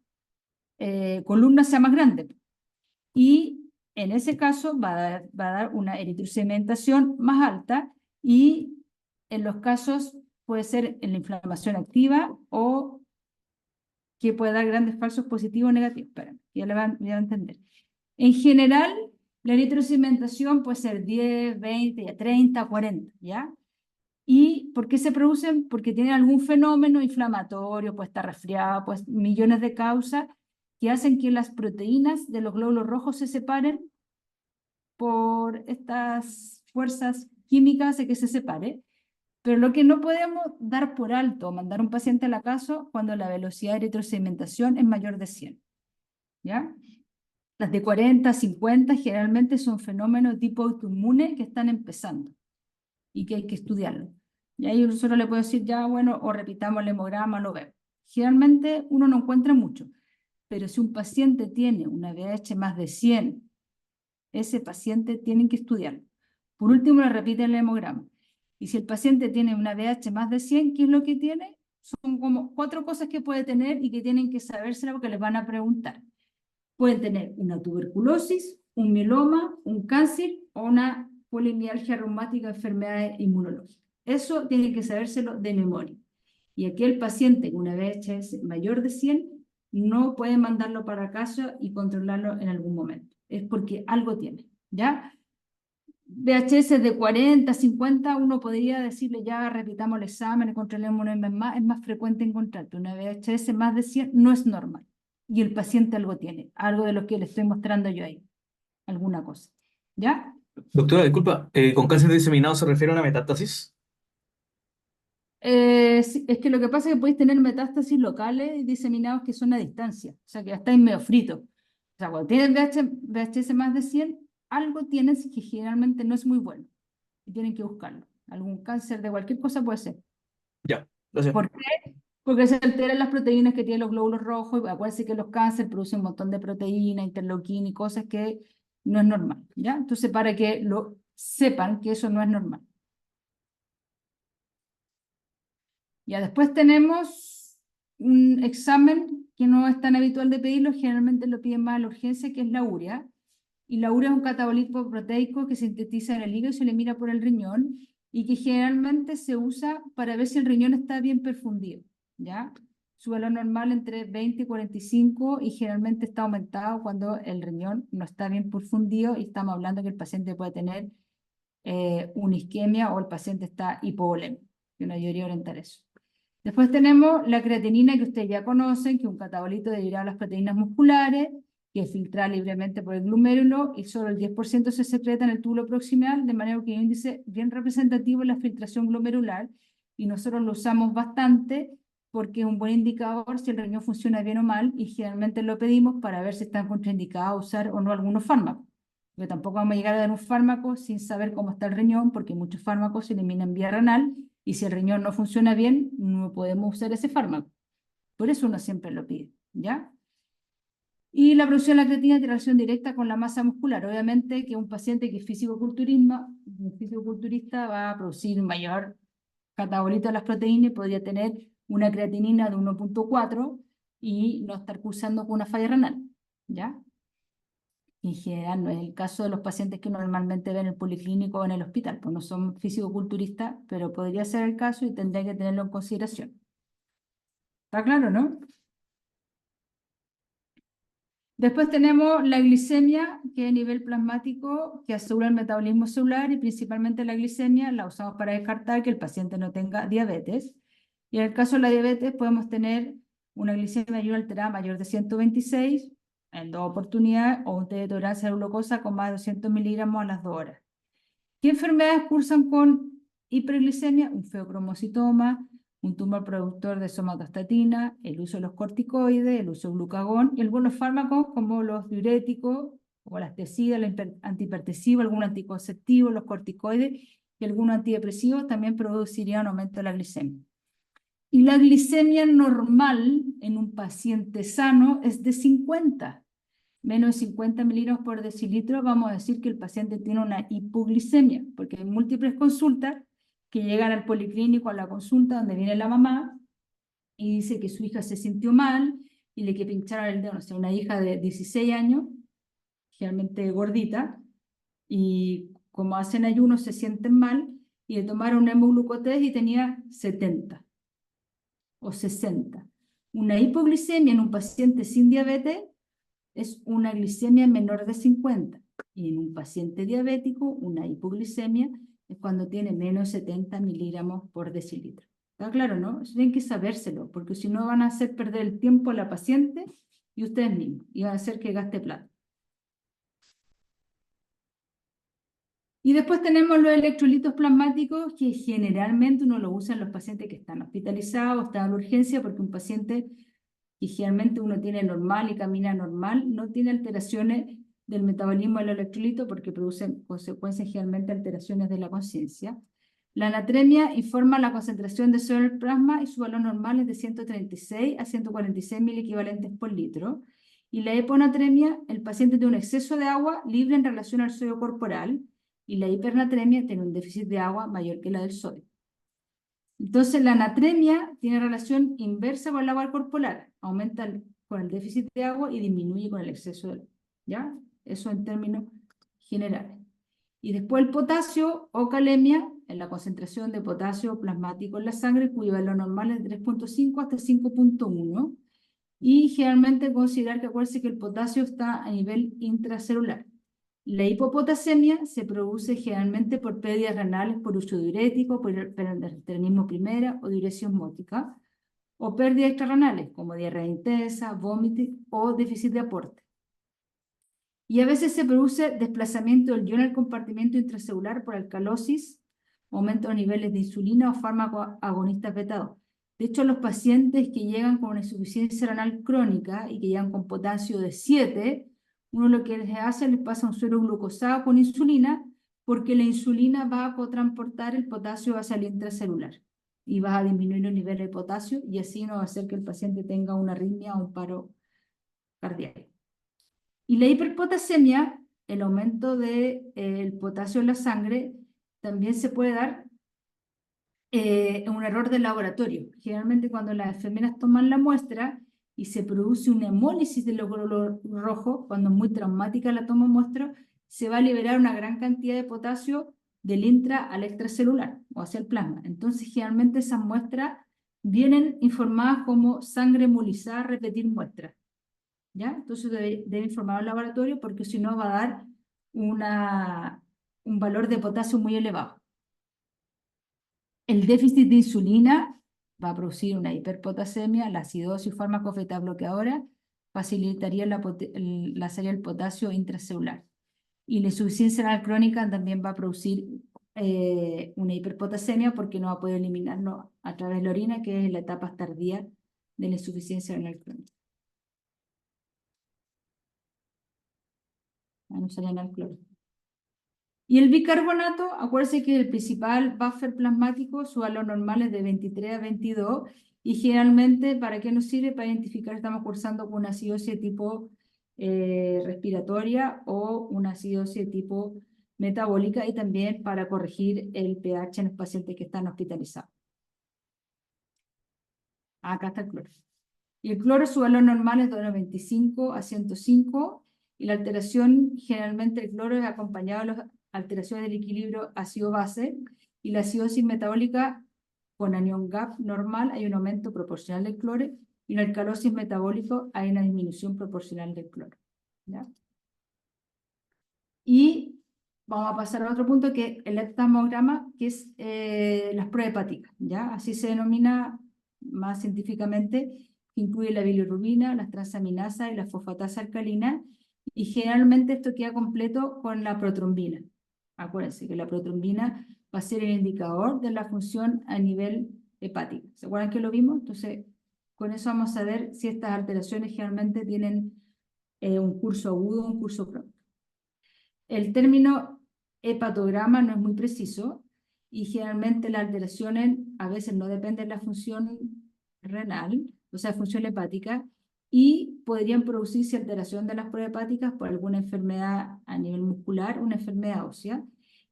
columna sea más grande. Y en ese caso va a dar una eritrosedimentación más alta, y en los casos puede ser en la inflamación activa o que puede dar grandes falsos positivos o negativos. Espérame, ya le van a entender. En general, la eritrosedimentación puede ser 10, 20, 30, 40, ¿ya? ¿Y por qué se producen? Porque tienen algún fenómeno inflamatorio, puede estar resfriado, pues millones de causas que hacen que las proteínas de los glóbulos rojos se separen por estas fuerzas químicas de que se separe. Pero lo que no podemos dar por alto, mandar un paciente a la casa cuando la velocidad de eritrosedimentación es mayor de 100, ¿ya? Las de 40, 50 generalmente son fenómenos tipo autoinmune que están empezando y que hay que estudiarlo. Y ahí uno solo le puede decir, ya, bueno, o repitamos el hemograma, lo vemos. Generalmente uno no encuentra mucho, pero si un paciente tiene una VH más de 100, ese paciente tiene que estudiarlo. Por último, le repite el hemograma. Y si el paciente tiene una VH más de 100, ¿qué es lo que tiene? Son como 4 cosas que puede tener y que tienen que sabérsela porque les van a preguntar. Pueden tener una tuberculosis, un mieloma, un cáncer o una polimialgia reumática, enfermedad inmunológica. Eso tiene que sabérselo de memoria. Y aquel paciente con una VHS mayor de 100 no puede mandarlo para casa y controlarlo en algún momento. Es porque algo tiene, ¿ya? VHS de 40, 50, uno podría decirle ya repitamos el examen, controlemos una vez más, es más frecuente encontrar, pero una VHS más de 100 no es normal. Y el paciente algo tiene, algo de lo que le estoy mostrando yo ahí, alguna cosa. ¿Ya? Doctora, disculpa, ¿con cáncer diseminado se refiere a una metástasis? Sí, es que lo que pasa es que podéis tener metástasis locales diseminados que son a distancia, o sea que ya estáis medio fritos. O sea, cuando tienen VHS más de 100, algo tienes que generalmente no es muy bueno. Y tienen que buscarlo. Algún cáncer de cualquier cosa puede ser. Ya, gracias. ¿Por qué? Porque se alteran las proteínas que tienen los glóbulos rojos. Y acuérdense que los cánceres producen un montón de proteínas, interleuquina y cosas que no es normal, ¿ya? Entonces, para que lo sepan que eso no es normal. Ya después tenemos un examen que no es tan habitual de pedirlo, generalmente lo piden más a la urgencia, que es la urea. Y la urea es un catabolito proteico que sintetiza en el hígado y se le mira por el riñón y que generalmente se usa para ver si el riñón está bien perfundido, ¿ya? Su valor normal entre 20 y 45 y generalmente está aumentado cuando el riñón no está bien perfundido y estamos hablando que el paciente puede tener una isquemia o el paciente está hipovolémico. Yo no debería orientar eso. Después tenemos la creatinina que ustedes ya conocen, que es un catabolito derivado de las proteínas musculares, que filtra libremente por el glomérulo y solo el 10% se secreta en el túbulo proximal, de manera que hay un índice bien representativo en la filtración glomerular y nosotros lo usamos bastante porque es un buen indicador si el riñón funciona bien o mal y generalmente lo pedimos para ver si están contraindicados a usar o no algunos fármacos. Porque tampoco vamos a llegar a dar un fármaco sin saber cómo está el riñón, porque muchos fármacos se eliminan vía renal y si el riñón no funciona bien, no podemos usar ese fármaco. Por eso uno siempre lo pide, ¿ya? Y la producción de la creatina tiene relación directa con la masa muscular. Obviamente que un paciente que es fisicoculturista va a producir un mayor catabolito de las proteínas y podría tener una creatinina de 1.4 y no estar cursando con una falla renal, ¿ya? En general no es el caso de los pacientes que normalmente ven en el policlínico o en el hospital, pues no son fisicoculturistas, pero podría ser el caso y tendría que tenerlo en consideración. ¿Está claro, no? Después tenemos la glicemia, que es a nivel plasmático, que asegura el metabolismo celular y principalmente la glicemia la usamos para descartar que el paciente no tenga diabetes. Y en el caso de la diabetes podemos tener una glicemia mayor alterada mayor de 126 en 2 oportunidades o un test de tolerancia a la glucosa con más de 200 miligramos a las 2 horas. ¿Qué enfermedades cursan con hiperglicemia? Un feocromocitoma, un tumor productor de somatostatina, el uso de los corticoides, el uso de glucagón y algunos fármacos como los diuréticos, como las tecidas, el antihipertensivo, algún anticonceptivo, los corticoides y algunos antidepresivos también producirían un aumento de la glicemia. Y la glicemia normal en un paciente sano es de 50. Menos de 50 miligramos por decilitro, vamos a decir que el paciente tiene una hipoglicemia, porque hay múltiples consultas que llegan al policlínico a la consulta donde viene la mamá y dice que su hija se sintió mal y le que pincharon el dedo, o sea, una hija de 16 años, generalmente gordita, y como hacen ayuno se sienten mal y le tomaron un hemoglucotest y tenía 70 o 60. Una hipoglicemia en un paciente sin diabetes es una glicemia menor de 50. Y en un paciente diabético, una hipoglicemia es cuando tiene menos de 70 miligramos por decilitro. ¿Está claro, no? Eso tienen que sabérselo, porque si no van a hacer perder el tiempo a la paciente y ustedes mismos, y van a hacer que gaste plata. Y después tenemos los electrolitos plasmáticos, que generalmente uno lo usa en los pacientes que están hospitalizados, están en urgencia, porque un paciente que generalmente uno tiene normal y camina normal, no tiene alteraciones del metabolismo del electrolito porque producen consecuencias generalmente alteraciones de la conciencia. La natremia informa la concentración de sodio en el plasma y su valor normal es de 136 a 146 miliequivalentes por litro. Y la hiponatremia, el paciente tiene un exceso de agua libre en relación al sodio corporal y la hipernatremia tiene un déficit de agua mayor que la del sodio. Entonces, la natremia tiene relación inversa con el agua corporal. Aumenta con el déficit de agua y disminuye con el exceso de agua. ¿Ya? Eso en términos generales. Y después el potasio o calemia, en la concentración de potasio plasmático en la sangre, cuyo valor normal es de 3.5 hasta 5.1. Y generalmente considerar que acuérdense que el potasio está a nivel intracelular. La hipopotasemia se produce generalmente por pérdidas renales por uso diurético, por hipertensión primera o diuresia osmótica, o pérdidas extrarrenales como diarrea intensa, vómito o déficit de aporte. Y a veces se produce desplazamiento del ion al compartimento intracelular por alcalosis, aumento de niveles de insulina o fármacos agonistas beta-2. De hecho, los pacientes que llegan con una insuficiencia renal crónica y que llegan con potasio de 7, uno lo que les hace, les pasa un suero glucosado con insulina, porque la insulina va a cotransportar el potasio hacia el intracelular y va a disminuir los niveles de potasio y así no va a hacer que el paciente tenga una arritmia o un paro cardíaco. Y la hiperpotasemia, el aumento del potasio en la sangre, también se puede dar un error del laboratorio. Generalmente cuando las enfermeras toman la muestra y se produce una hemólisis del glóbulo rojo, cuando es muy traumática la toma de muestra, se va a liberar una gran cantidad de potasio del intra al extracelular o hacia el plasma. Entonces generalmente esas muestras vienen informadas como sangre hemolizada, repetir muestras. ¿Ya? Entonces debe informar al laboratorio porque si no va a dar un valor de potasio muy elevado. El déficit de insulina va a producir una hiperpotasemia, la acidosis fármaco beta bloqueadora facilitaría la salida del potasio intracelular. Y la insuficiencia renal crónica también va a producir una hiperpotasemia porque no va a poder eliminarlo a través de la orina, que es la etapa tardía de la insuficiencia renal crónica. No salía nada cloro. Y el bicarbonato, acuérdense que el principal buffer plasmático, su valor normal es de 23 a 22, y generalmente, ¿para qué nos sirve? Para identificar si estamos cursando con una acidosis de tipo respiratoria o una acidosis de tipo metabólica, y también para corregir el pH en los pacientes que están hospitalizados. Acá está el cloro. Y el cloro, su valor normal es de 95 a 105, y la alteración, generalmente el cloro es acompañado de las alteraciones del equilibrio ácido-base, y la acidosis metabólica con anión GAP normal hay un aumento proporcional del cloro, y en la alcalosis metabólico hay una disminución proporcional del cloro. ¿Ya? Y vamos a pasar a otro punto, que es el heptamograma, que es las pruebas hepáticas, ¿ya? Así se denomina más científicamente, que incluye la bilirrubina, las transaminasas y la fosfatasa alcalina, y generalmente esto queda completo con la protrombina. Acuérdense que la protrombina va a ser el indicador de la función a nivel hepático. ¿Se acuerdan que lo vimos? Entonces, con eso vamos a ver si estas alteraciones generalmente tienen un curso agudo o un curso crónico. El término hepatograma no es muy preciso y generalmente las alteraciones a veces no dependen de la función renal, o sea, función hepática, y podrían producirse alteración de las pruebas hepáticas por alguna enfermedad a nivel muscular, una enfermedad ósea,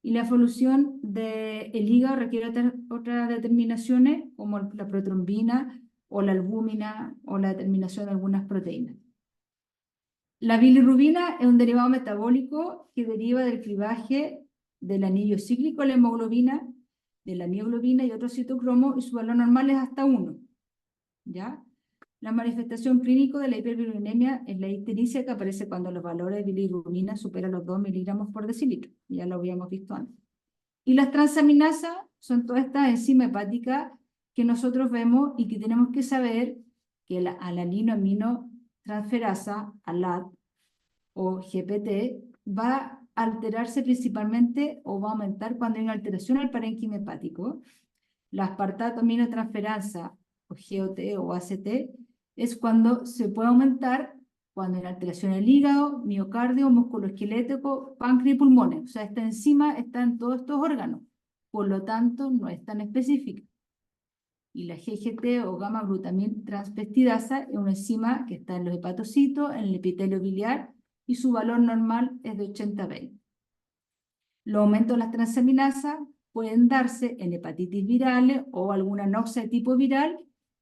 y la evolución del hígado requiere otras determinaciones como la protrombina o la albúmina o la determinación de algunas proteínas. La bilirrubina es un derivado metabólico que deriva del clivaje del anillo cíclico de la hemoglobina, de la mioglobina y otro citocromo, y su valor normal es hasta 1. ¿Ya? La manifestación clínica de la hiperbilirubinemia es la ictericia, que aparece cuando los valores de bilirrubina superan los 2 miligramos por decilitro. Ya lo habíamos visto antes. Y las transaminasas son todas estas enzimas hepáticas que nosotros vemos y que tenemos que saber que la alaninoaminotransferasa, ALAT, o GPT, va a alterarse principalmente o va a aumentar cuando hay una alteración al parénquima hepático. La aspartato aminotransferasa, o GOT o ACT, es cuando se puede aumentar cuando hay una alteración en el hígado, miocardio, músculo esquelético, páncreas y pulmones. O sea, esta enzima está en todos estos órganos, por lo tanto no es tan específica. Y la GGT o gamma-glutamina transpeptidasa es una enzima que está en los hepatocitos, en el epitelio biliar, y su valor normal es de 80 a 20. Los aumentos de las transaminasas pueden darse en hepatitis virales o alguna anoxia de tipo viral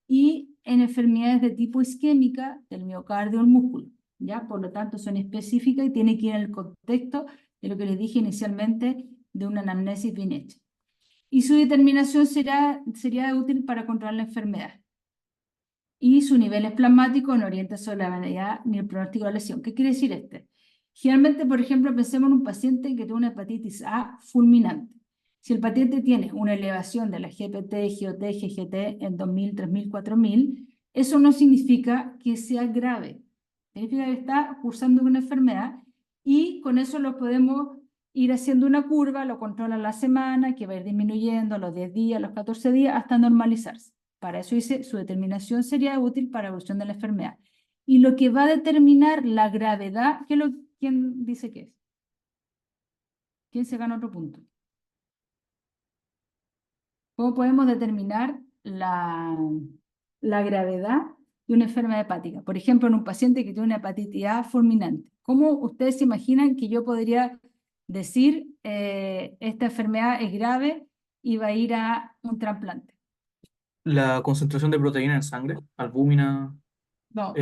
y en enfermedades de tipo isquémica del miocardio o el músculo, ¿ya? Por lo tanto, son específicas y tienen que ir en el contexto de lo que les dije inicialmente de una anamnesis bien hecha. Y su determinación sería útil para controlar la enfermedad. Y su nivel plasmático no orienta sobre la gravedad ni el pronóstico de la lesión. ¿Qué quiere decir este? Generalmente, por ejemplo, pensemos en un paciente que tiene una hepatitis A fulminante. Si el paciente tiene una elevación de la GPT, GOT, GGT en 2000, 3000, 4000, eso no significa que sea grave. Significa que está cursando una enfermedad y con eso lo podemos ir haciendo una curva, lo controla la semana, que va a ir disminuyendo a los 10 días, a los 14 días, hasta normalizarse. Para eso dice, su determinación sería útil para la evolución de la enfermedad. Y lo que va a determinar la gravedad, ¿qué es lo ¿quién dice que es? ¿Quién se gana otro punto? ¿Cómo podemos determinar la gravedad de una enfermedad hepática? Por ejemplo, en un paciente que tiene una hepatitis A fulminante. ¿Cómo ustedes se imaginan que yo podría decir esta enfermedad es grave y va a ir a un trasplante? La concentración de proteína en sangre, albúmina, No,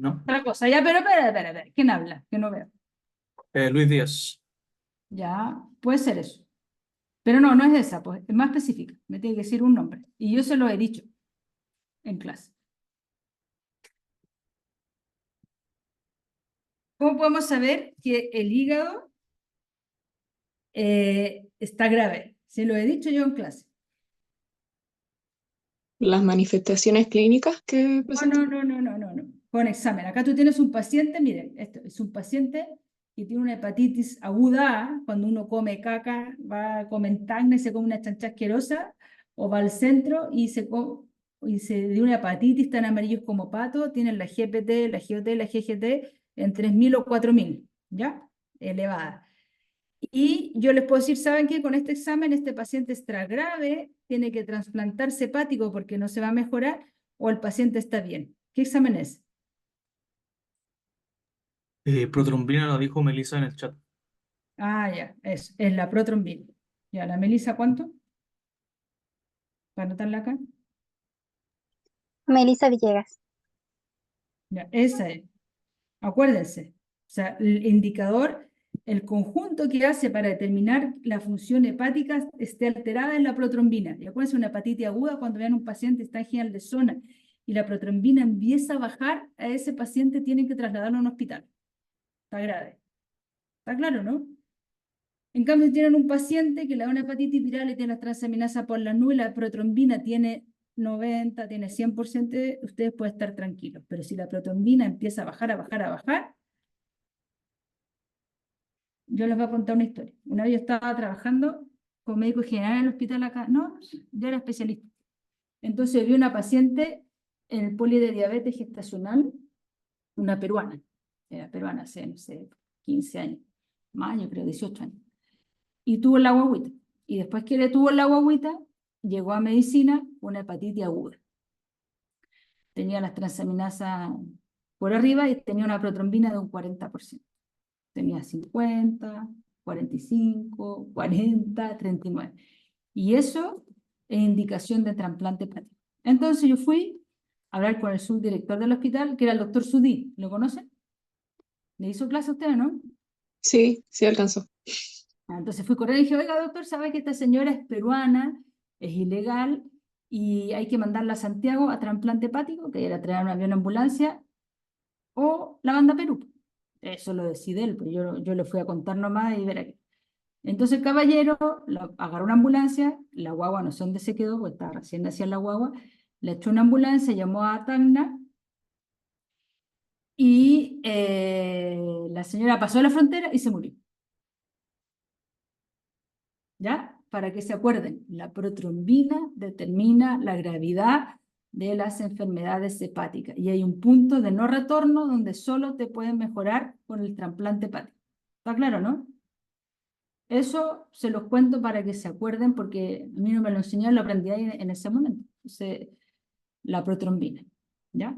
¿no? otra cosa. Ya, pero espera. ¿Quién habla? Que no veo. Luis Díaz. Ya, puede ser eso. Pero no, no es esa, pues es más específica. Me tiene que decir un nombre. Y yo se lo he dicho en clase. ¿Cómo podemos saber que el hígado está grave? Se lo he dicho yo en clase. Las manifestaciones clínicas que presenta. No. Con examen. Acá tú tienes un paciente, miren, esto es un paciente que tiene una hepatitis aguda A. Cuando uno come caca, va a comer tangna y se come una chancha asquerosa, o va al centro y se dio una hepatitis tan amarillos como pato, tienen la GPT, la GOT, la GGT en 3000 o 4000, ¿ya? Elevada. Y yo les puedo decir, ¿saben qué? Con este examen este paciente está grave, tiene que trasplantarse hepático porque no se va a mejorar, o el paciente está bien. ¿Qué examen es? Protrombina lo dijo Melissa en el chat. Ah, ya, es la protrombina. Ya, la Melissa, ¿cuánto? Para anotarla acá. Melissa Villegas. Ya, esa es. Acuérdense. O sea, el indicador, el conjunto que hace para determinar la función hepática esté alterada en la protrombina. Y acuérdense, una hepatitis aguda, cuando vean un paciente está en general de zona y la protrombina empieza a bajar, a ese paciente tienen que trasladarlo a un hospital. Está grave. ¿Está claro, no? En cambio, si tienen un paciente que le da una hepatitis viral y tiene las transaminasas por la nube, la protrombina tiene 90, tiene 100%, ustedes pueden estar tranquilos. Pero si la protrombina empieza a bajar, yo les voy a contar una historia. Una vez yo estaba trabajando con médico general en el hospital acá. No, yo era especialista. Entonces vi una paciente en el poli de diabetes gestacional, una peruana. Era peruana hace, no sé, 15 años. Más, yo creo, 18 años. Y tuvo la guagüita. Y después que le tuvo la guagüita, llegó a medicina una hepatitis aguda. Tenía las transaminasas por arriba y tenía una protrombina de un 40%. Tenía 50, 45, 40, 39. Y eso es indicación de trasplante hepático. Entonces yo fui a hablar con el subdirector del hospital, que era el doctor Sudí. ¿Lo conocen? ¿Le hizo clase a usted, no? Sí, sí alcanzó. Entonces fui con él y dije, oiga, doctor, ¿sabe que esta señora es peruana, es ilegal y hay que mandarla a Santiago a trasplante hepático, que era traer un avión ambulancia, o la manda a Perú? Eso lo decide él, pues yo le fui a contar nomás y verá qué. Entonces el caballero agarró una ambulancia, la guagua no sé dónde se quedó, porque estaba recién nacida la guagua, le echó una ambulancia, llamó a Tacna y la señora pasó la frontera y se murió. ¿Ya? Para que se acuerden, la protrombina determina la gravedad de las enfermedades hepáticas y hay un punto de no retorno donde solo te pueden mejorar con el trasplante hepático. ¿Está claro, no? Eso se los cuento para que se acuerden porque a mí no me lo enseñaron, lo aprendí ahí en ese momento. Entonces, la protrombina, ¿ya?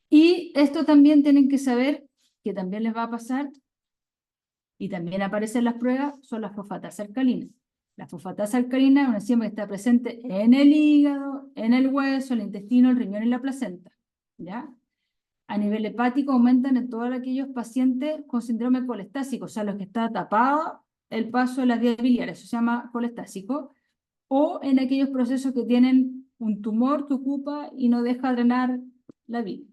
Y esto también tienen que saber que también les va a pasar y también aparece en las pruebas, son las fosfatasas alcalinas. La fosfatasa alcalina es una enzima que está presente en el hígado, en el hueso, el intestino, el riñón y la placenta, ¿ya? A nivel hepático aumentan en todos aquellos pacientes con síndrome colestásico, o sea, los que está tapado el paso de las vías biliares, eso se llama colestásico, o en aquellos procesos que tienen un tumor que ocupa y no deja drenar la bilis.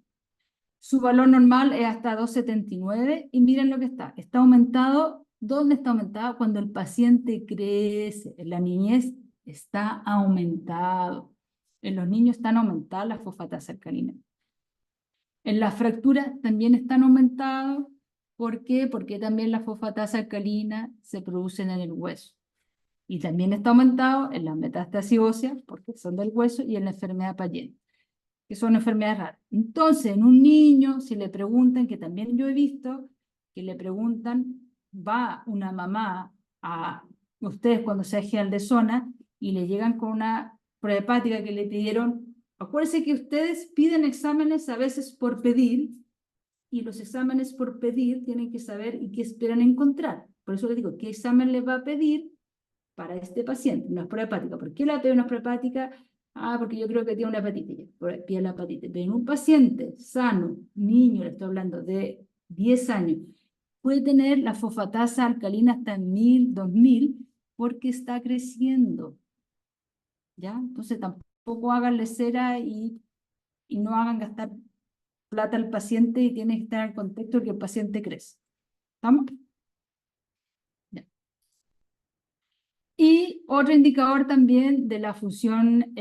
Su valor normal es hasta 2,79 y miren lo que está aumentado. ¿Dónde está aumentado? Cuando el paciente crece, en la niñez está aumentado, en los niños están aumentadas las fosfatasas alcalinas. En las fracturas también están aumentados. ¿Por qué? Porque también las fosfatasas alcalinas se producen en el hueso. Y también está aumentado en las metástasis óseas, porque son del hueso, y en la enfermedad Paget. que son enfermedades raras. Entonces, en un niño, si le preguntan, que también yo he visto, que le preguntan, va una mamá a ustedes cuando se agian de zona y le llegan con una prueba hepática que le pidieron. Acuérdense que ustedes piden exámenes a veces por pedir, y los exámenes por pedir tienen que saber y qué esperan encontrar. Por eso les digo, ¿qué examen le va a pedir para este paciente? Una prueba hepática. ¿Por qué la pide una prueba hepática? Ah, porque yo creo que tiene una hepatitis. Pide la hepatitis. Pero en un paciente sano, niño, le estoy hablando de 10 años, puede tener la fosfatasa alcalina hasta en 1000, 2000, porque está creciendo. ¿Ya? Entonces tampoco háganle cera y no hagan gastar plata al paciente, y tiene que estar en el contexto de que el paciente crece. ¿Estamos? Ya. Y otro indicador también de la función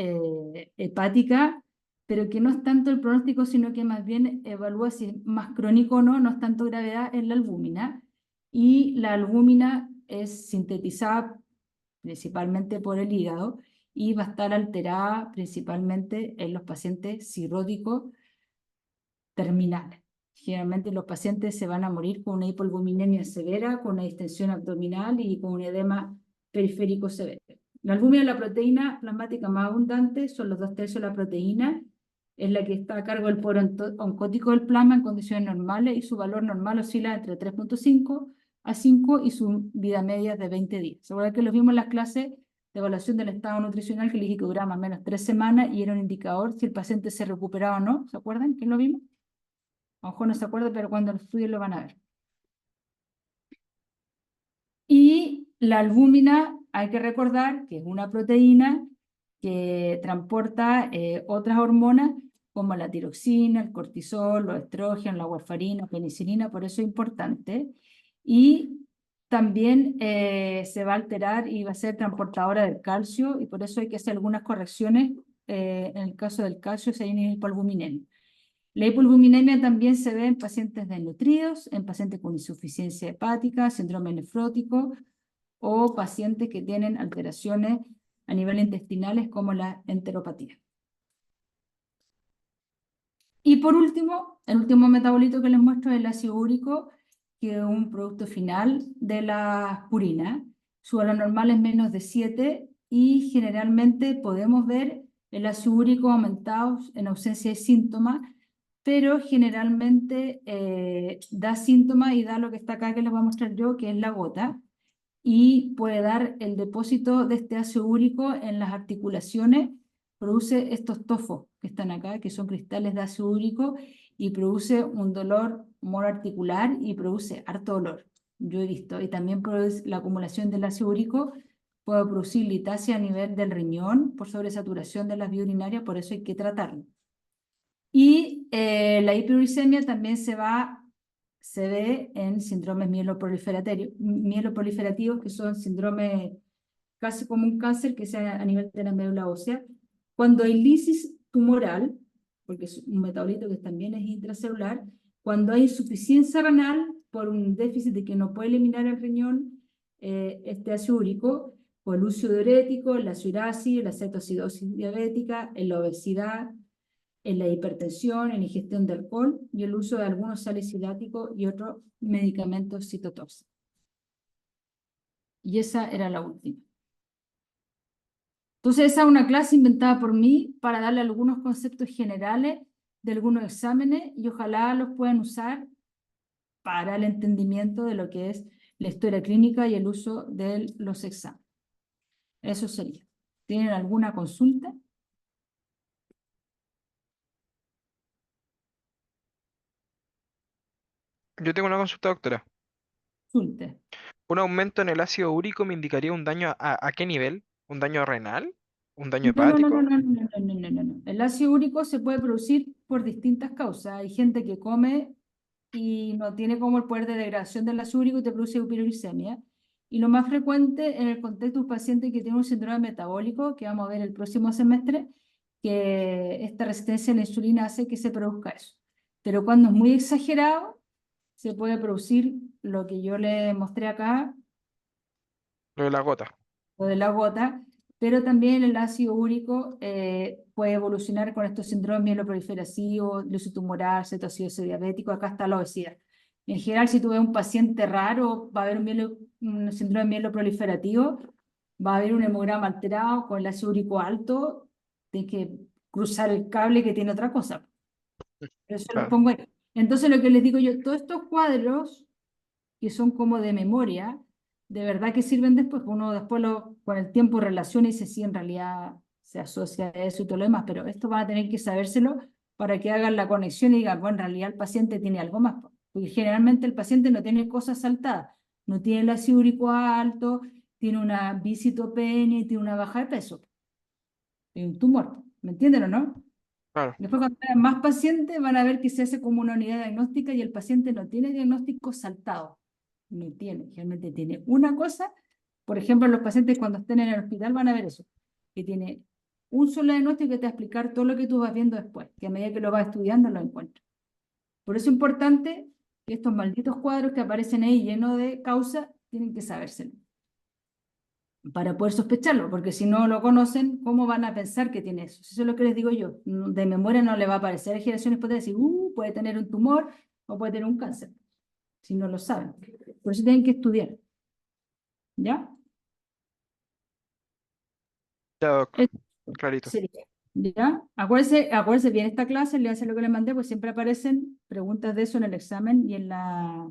hepática, pero que no es tanto el pronóstico, sino que más bien evalúa si es más crónico o no, no es tanto gravedad, es la albúmina. Y la albúmina es sintetizada principalmente por el hígado y va a estar alterada principalmente en los pacientes cirróticos terminales. Generalmente los pacientes se van a morir con una hipoalbuminemia severa, con una distensión abdominal y con un edema periférico severo. La albúmina es la proteína plasmática más abundante, son los 2/3 de la proteína, es la que está a cargo del poro oncótico del plasma en condiciones normales, y su valor normal oscila entre 3.5 a 5 y su vida media es de 20 días. ¿Se que los vimos en las clases de evaluación del estado nutricional, que le dije que duraba más o menos 3 semanas y era un indicador si el paciente se recuperaba o no? ¿Se acuerdan que lo vimos? A lo mejor no se acuerda, pero cuando lo estudien lo van a ver. Y la albúmina, hay que recordar que es una proteína que transporta otras hormonas como la tiroxina, el cortisol, los estrógenos, la warfarina, la penicilina, por eso es importante. Y también se va a alterar y va a ser transportadora del calcio, y por eso hay que hacer algunas correcciones. En el caso del calcio, se hay una hipoalbuminemia. La hipoalbuminemia también se ve en pacientes desnutridos, en pacientes con insuficiencia hepática, síndrome nefrótico, o pacientes que tienen alteraciones a nivel intestinales como la enteropatía. Y por último, el último metabolito que les muestro es el ácido úrico, que es un producto final de la purina. Su valor normal es menos de 7 y generalmente podemos ver el ácido úrico aumentado en ausencia de síntomas, pero generalmente da síntomas y da lo que está acá que les voy a mostrar yo, que es la gota, y puede dar el depósito de este ácido úrico en las articulaciones, produce estos tofos que están acá, que son cristales de ácido úrico, y produce un dolor articular y produce harto dolor. Yo he visto, y también produce la acumulación del ácido úrico, puede producir litasia a nivel del riñón por sobresaturación de las vías urinarias, por eso hay que tratarlo. Y la hiperuricemia también se ve en síndromes mieloproliferativos, que son síndromes casi como un cáncer que sea a nivel de la médula ósea. Cuando hay lisis tumoral, porque es un metabolito que también es intracelular, cuando hay insuficiencia renal por un déficit de que no puede eliminar el riñón este ácido úrico, o el uso diurético, la cirrosis, la cetoacidosis diabética, en la obesidad, en la hipertensión, en la ingestión de alcohol y el uso de algunos saliciláticos y otros medicamentos citotóxicos. Y esa era la última. Entonces esa es una clase inventada por mí para darle algunos conceptos generales de algunos exámenes, y ojalá los puedan usar para el entendimiento de lo que es la historia clínica y el uso de los exámenes. Eso sería. ¿Tienen alguna consulta? Yo tengo una consulta, doctora. Consulte. ¿Un aumento en el ácido úrico me indicaría un daño a qué nivel? ¿Un daño renal? ¿Un daño No, no, no, no, hepático? no, no, no, no, no, no. El ácido úrico se puede producir por distintas causas. Hay gente que come y no tiene como el poder de degradación del ácido úrico y te produce hiperuricemia. Y lo más frecuente en el contexto de un paciente que tiene un síndrome metabólico, que vamos a ver el próximo semestre, que esta resistencia a la insulina hace que se produzca eso. Pero cuando es muy exagerado, se puede producir lo que yo le mostré acá, Lo de la gota. lo de la gota, pero también el ácido úrico puede evolucionar con estos síndromes mieloproliferasivos, leucemia tumoral, cetoacidosis diabético, acá está la obesidad. En general, si tú ves un paciente raro, va a haber un síndrome mieloproliferativo, va a haber un hemograma alterado con el ácido úrico alto, tienes que cruzar el cable que tiene otra cosa. Pero eso los Claro. pongo ahí. Entonces, lo que les digo yo, todos estos cuadros que son como de memoria, de verdad que sirven después, uno después con el tiempo relaciona y dice si en realidad se asocia a eso y todo lo demás, pero esto van a tener que sabérselo para que hagan la conexión y digan, bueno, en realidad el paciente tiene algo más, porque generalmente el paciente no tiene cosas saltadas, no tiene el ácido úrico alto, tiene una visitopenia y tiene una baja de peso, tiene un tumor, ¿me entienden o no? Claro. Después, cuando tengan más pacientes, van a ver que se hace como una unidad diagnóstica y el paciente no tiene diagnóstico saltado. No tiene, generalmente tiene una cosa. Por ejemplo, los pacientes cuando estén en el hospital van a ver eso, que tiene un solo diagnóstico que te va a explicar todo lo que tú vas viendo después, que a medida que lo vas estudiando lo encuentras. Por eso es importante que estos malditos cuadros que aparecen ahí llenos de causa, tienen que sabérselo para poder sospecharlo, porque si no lo conocen, ¿cómo van a pensar que tiene eso? Eso es lo que les digo yo. De memoria no le va a aparecer a generaciones, puede decir, puede tener un tumor o puede tener un cáncer, si no lo saben. Por eso tienen que estudiar. ¿Ya? Ya, Doc, Es- clarito. sería. ¿Ya? Acuérdense bien esta clase, le hace lo que le mandé, pues siempre aparecen preguntas de eso en el examen y en la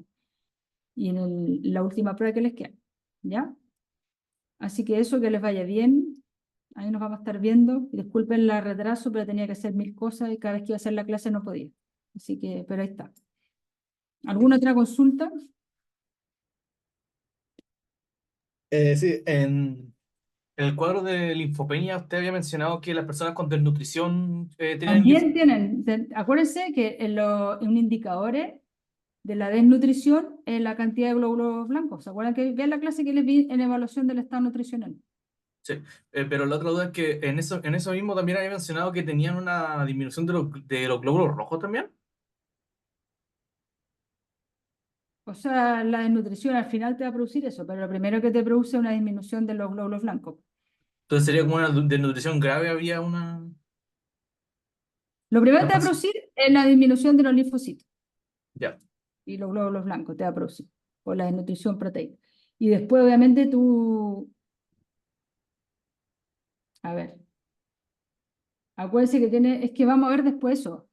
última prueba que les queda. ¿Ya? Así que eso, que les vaya bien. Ahí nos vamos a estar viendo. Disculpen el retraso, pero tenía que hacer 1000 cosas y cada vez que iba a hacer la clase no podía. Así que, pero ahí está. ¿Alguna otra consulta? Sí, en el cuadro de linfopenia usted había mencionado que las personas con desnutrición tenían También tienen, acuérdense que en un indicador de la desnutrición es la cantidad de glóbulos blancos. ¿Se acuerdan que vean la clase que les vi en evaluación del estado nutricional? Sí, pero la otra duda es que en eso mismo también había mencionado que tenían una disminución de los glóbulos rojos también. O sea, la desnutrición al final te va a producir eso, pero lo primero que te produce es una disminución de los glóbulos blancos. Entonces sería como una desnutrición grave, había una... Lo primero que te va a Entonces, producir es la disminución de los linfocitos ya, y los glóbulos blancos te va a producir por la desnutrición proteica. Y después, obviamente, a ver, acuérdense que es que vamos a ver después eso.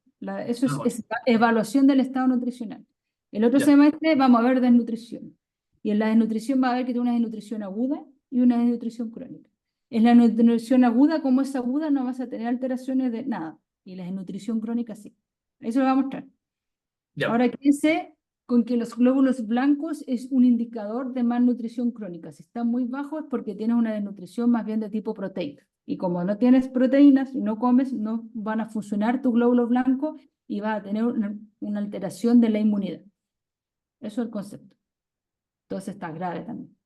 Eso ah, bueno, es evaluación del estado nutricional. El otro ya, semestre vamos a ver desnutrición. Y en la desnutrición va a ver que tiene una desnutrición aguda y una desnutrición crónica. En la desnutrición aguda, como es aguda, no vas a tener alteraciones de nada. Y la desnutrición crónica sí. Eso lo va a mostrar. ya, Ahora, quédense con que los glóbulos blancos es un indicador de malnutrición crónica. Si están muy bajos es porque tienes una desnutrición más bien de tipo proteica. Y como no tienes proteínas y no comes, no van a funcionar tus glóbulos blancos y vas a tener una alteración de la inmunidad. Eso es el concepto. Entonces está grave también.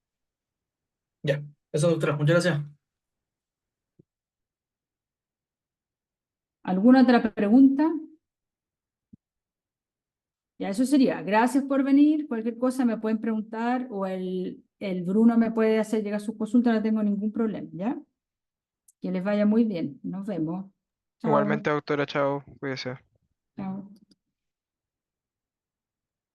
ya. Eso, doctora, muchas gracias. ¿Alguna otra pregunta? Ya, eso sería. Gracias por venir. Cualquier cosa me pueden preguntar o el Bruno me puede hacer llegar sus consultas, no tengo ningún problema, ¿ya? Que les vaya muy bien. Nos vemos. Chao. Igualmente, doctora, chao, cuídese. Chao.